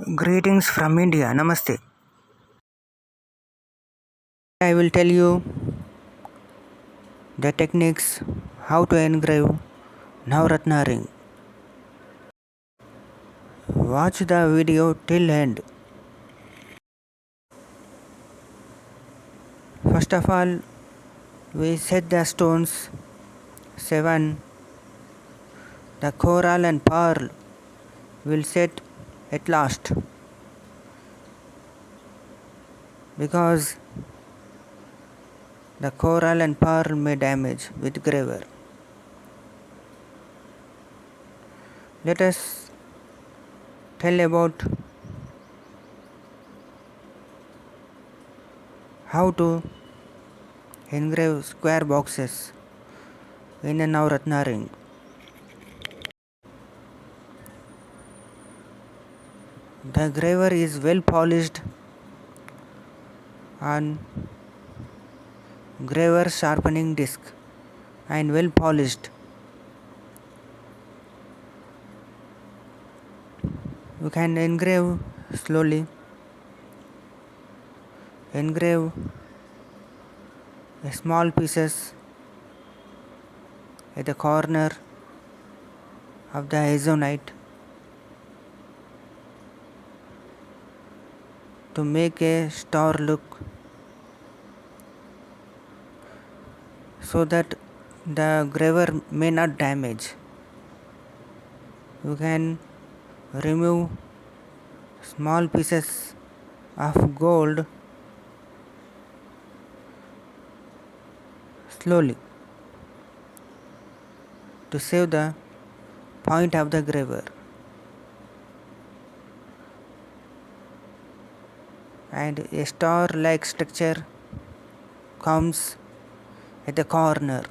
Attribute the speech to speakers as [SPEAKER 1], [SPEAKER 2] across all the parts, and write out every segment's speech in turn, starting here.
[SPEAKER 1] Greetings from India. Namaste. I will tell you the techniques how to engrave Navratna ring. Watch the video till end. First of all, we set the stones 7. The coral and pearl will set at last because the coral and pearl may damage with graver. Let us tell about how to engrave square boxes in a Navratna ring. The graver is well polished on graver sharpening disc and well polished. You can engrave slowly. Engrave small pieces at the corner of the azonite to make a star look, so that the graver may not damage. You can remove small pieces of gold slowly to save the point of the graver, and a star like structure comes at the corner.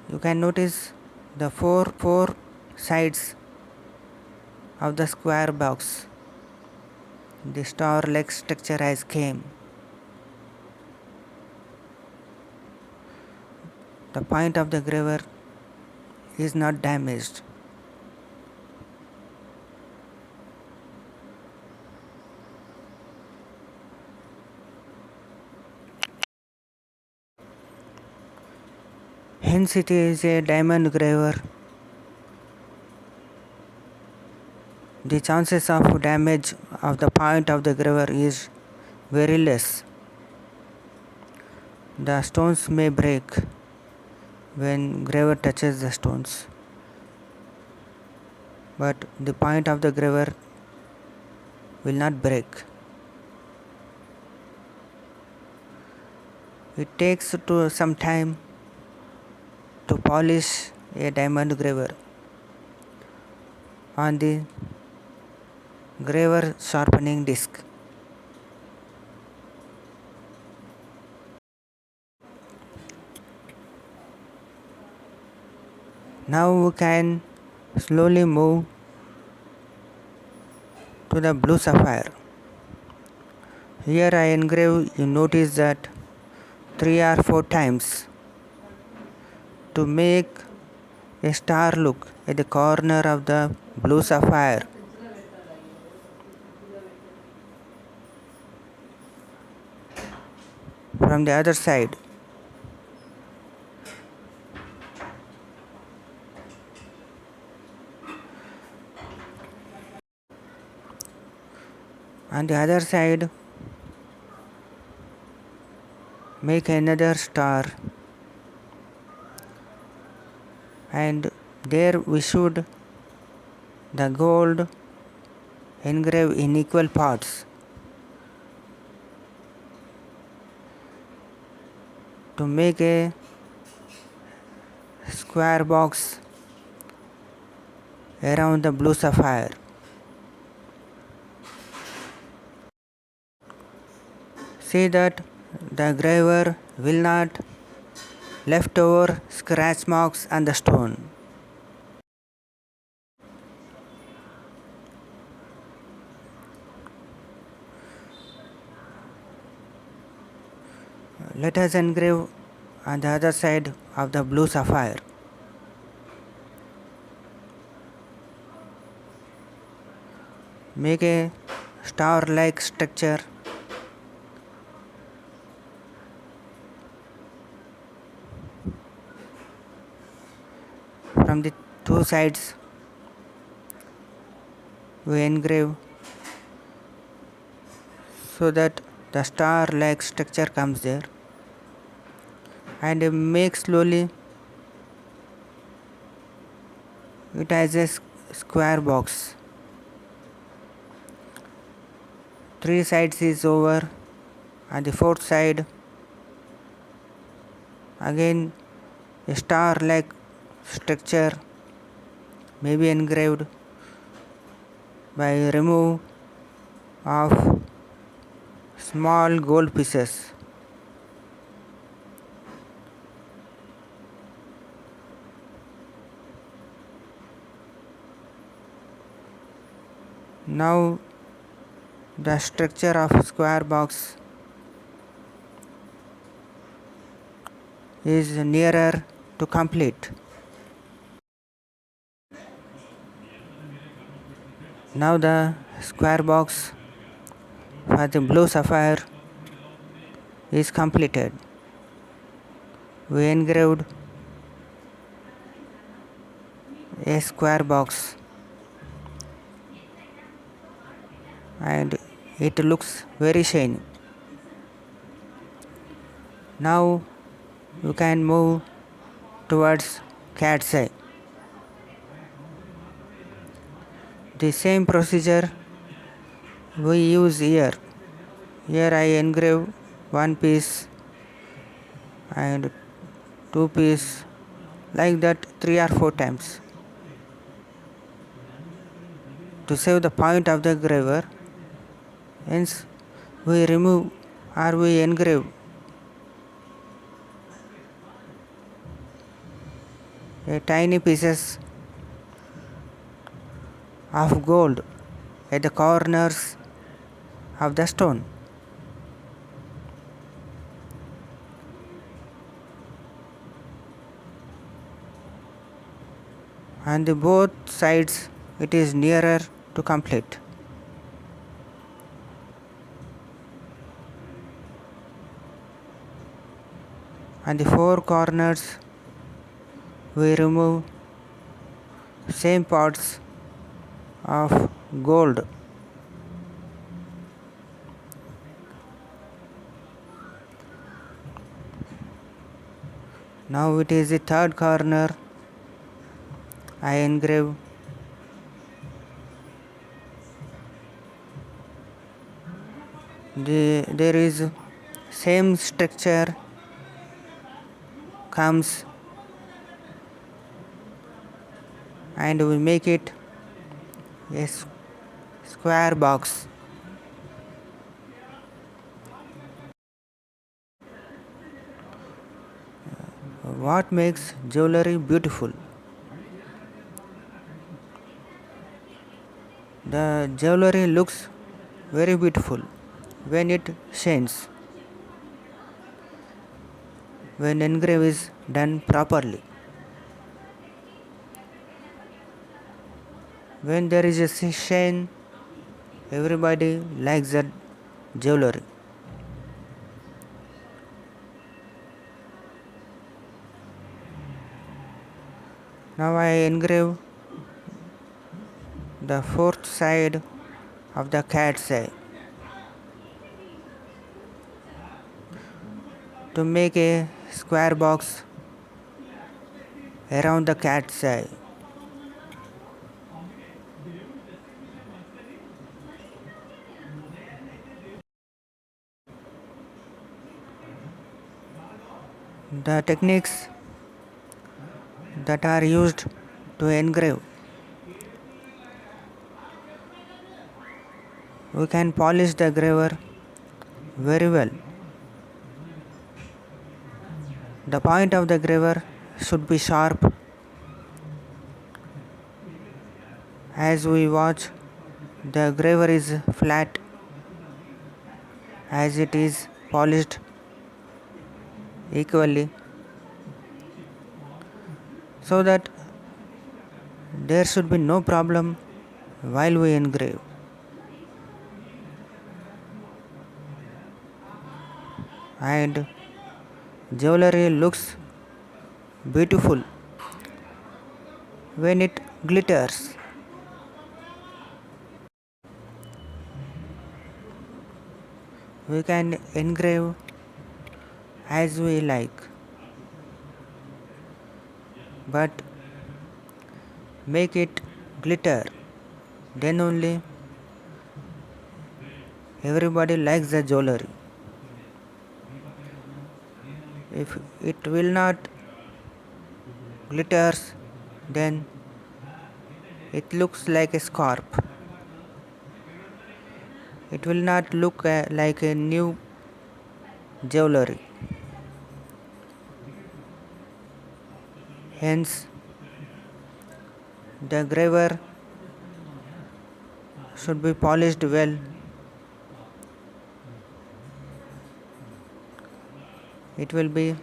[SPEAKER 1] You can notice the four sides of the square box. The star like structure has came. The point of the graver is not damaged. Hence it is a diamond graver. The chances of damage of the point of the graver is very less. The stones may break when graver touches the stones, but the point of the graver will not break. It takes some time to polish a diamond graver on the graver sharpening disc. Now we can slowly move to the blue sapphire. Here I engrave, you notice that 3 or 4 times to make a star look at the corner of the blue sapphire. From the other side, on the other side, make another star, and there we should the gold engrave in equal parts to make a square box around the blue sapphire. See that the graver will not left over scratch marks on the stone. Let us engrave on the other side of the blue sapphire. make a star like structure from the two sides. We engrave so that the star like structure comes there, and make slowly it as a square box. Three sides is over, and the fourth side again a star like structure may be engraved by remove of small gold pieces. Now the structure of square box is nearer to complete. Now the square box for the blue sapphire is completed. We engraved a square box and it looks very shiny. Now you can move towards cat's eye. The same procedure we use here. Here I engrave one piece and two piece, like that 3 or 4 times. To save the point of the engraver, hence we remove or we engrave a tiny pieces of gold at the corners of the stone. On the both sides it is nearer to complete. On the four corners we remove same parts of gold. Now it is the third corner. I engrave there is same structure comes and we make it a square box. What makes jewelry beautiful? The jewelry looks very beautiful when it shines, when engrave is done properly. When there is a shine, everybody likes that jewelry. Now I engrave the fourth side of the cat's eye to make a square box around the cat's eye. The techniques that are used to engrave: we can polish the engraver very well. The point of the engraver should be sharp. As we watch, the engraver is flat as it is polished equally, so that there should be no problem while we engrave. and jewelry looks beautiful when it glitters. We can engrave as we like, but make it glitter. Then only everybody likes the jewelry. If it will not glitters, then it looks like a scarf. It will not look like a new jewelry. Hence, the engraver should be polished well. It will be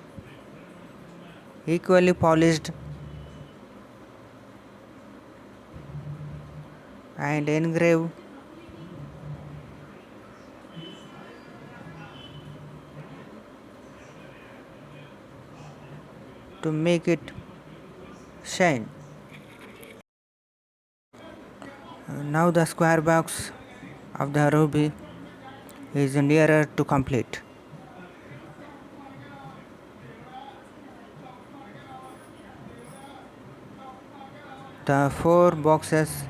[SPEAKER 1] equally polished and engrave to make it shine. Now the square box of the ruby is nearer to complete. The 4 boxes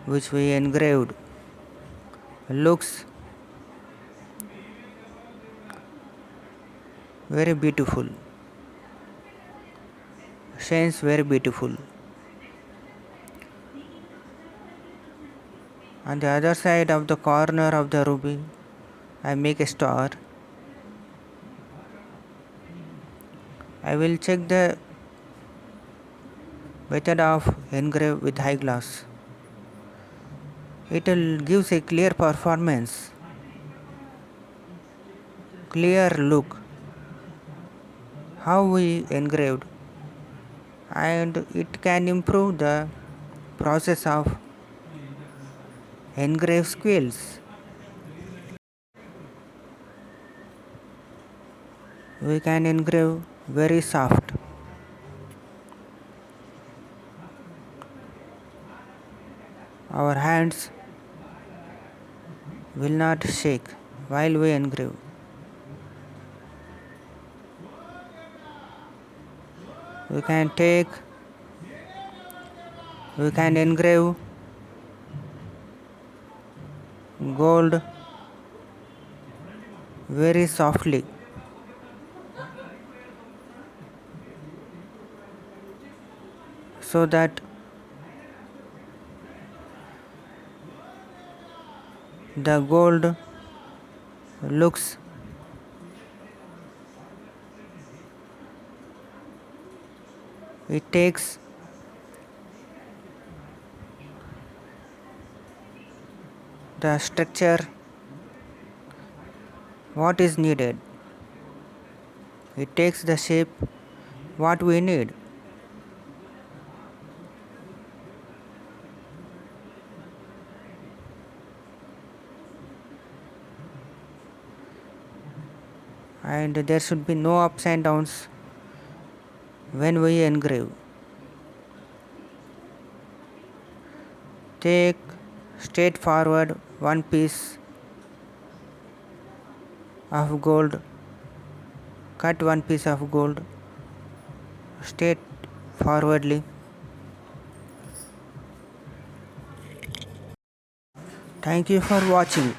[SPEAKER 1] which we engraved looks very beautiful, shines very beautiful. On the other side of the corner of the ruby, I make a star. I will check the method of engrave with high gloss. It will gives a clear performance, clear look how we engraved, and it can improve the process of engrave skills. We can engrave very soft. Our hands will not shake while we engrave. We can engrave gold very softly. So that the gold looks it takes the structure what is needed. It takes the shape what we need. And there should be no ups and downs when we engrave. Take straight forward one piece of gold, cut one piece of gold straight forwardly. Thank you for watching.